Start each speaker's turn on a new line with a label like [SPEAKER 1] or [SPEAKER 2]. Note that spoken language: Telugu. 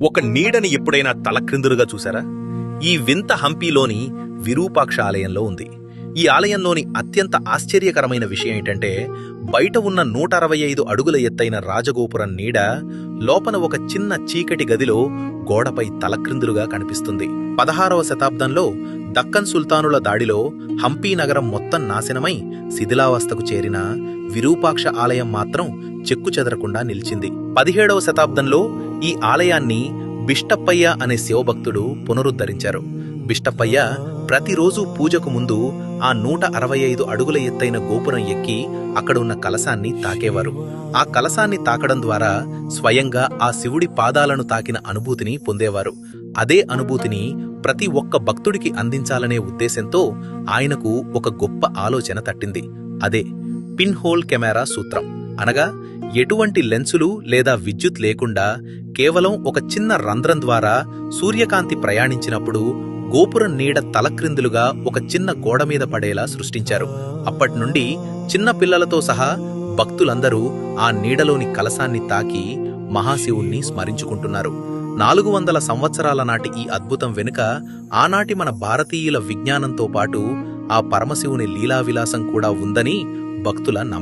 [SPEAKER 1] ఒక నీడని ఎప్పుడైనా తలక్రిందులుగా చూసారా? ఈ వింత హంపీలోని విరూపాక్ష ఆలయంలో ఉంది. ఈ ఆలయంలోని అత్యంత ఆశ్చర్యకరమైన విషయం ఏంటంటే, బయట ఉన్న 165 అడుగుల ఎత్తైన రాజగోపురం నీడ లోపల ఒక చిన్న చీకటి గదిలో గోడపై తలక్రిందులుగా కనిపిస్తుంది. 16వ శతాబ్దంలో దక్కన్ సుల్తానుల దాడిలో హంపీ నగరం మొత్తం నాశనమై శిథిలావస్థకు చేరిన విరూపాక్ష ఆలయం మాత్రం చెక్కుచెదరకుండా నిలిచింది. 17వ శతాబ్దంలో ఈ ఆలయాన్ని బిష్టప్పయ్య అనే శివభక్తుడు పునరుద్ధరించారు. బిష్టప్పయ్య ప్రతిరోజు పూజకు ముందు ఆ 165 అడుగుల ఎత్తైన గోపురం ఎక్కి అక్కడ ఉన్న కలశాన్ని తాకేవారు. ఆ కలశాన్ని తాకడం ద్వారా స్వయంగా ఆ శివుడి పాదాలను తాకిన అనుభూతిని పొందేవారు. అదే అనుభూతిని ప్రతి ఒక్క భక్తుడికి అందించాలనే ఉద్దేశంతో ఆయనకు ఒక గొప్ప ఆలోచన తట్టింది. అదే పిన్ హోల్ కెమెరా సూత్రం. అనగా ఎటువంటి లెన్సులు లేదా విద్యుత్ లేకుండా కేవలం ఒక చిన్న రంధ్రం ద్వారా సూర్యకాంతి ప్రయాణించినప్పుడు గోపురం నీడ తలక్రిందులుగా ఒక చిన్న గోడ మీద పడేలా సృష్టించారు. అప్పటినుండి చిన్న పిల్లలతో సహా భక్తులందరూ ఆ నీడలోని కలశాన్ని తాకి మహాశివుణ్ణి స్మరించుకుంటున్నారు. 400 సంవత్సరాల నాటి ఈ అద్భుతం వెనుక ఆనాటి మన భారతీయుల విజ్ఞానంతో పాటు ఆ పరమశివుని లీలావిలాసం కూడా ఉందని భక్తుల నమ్మకం.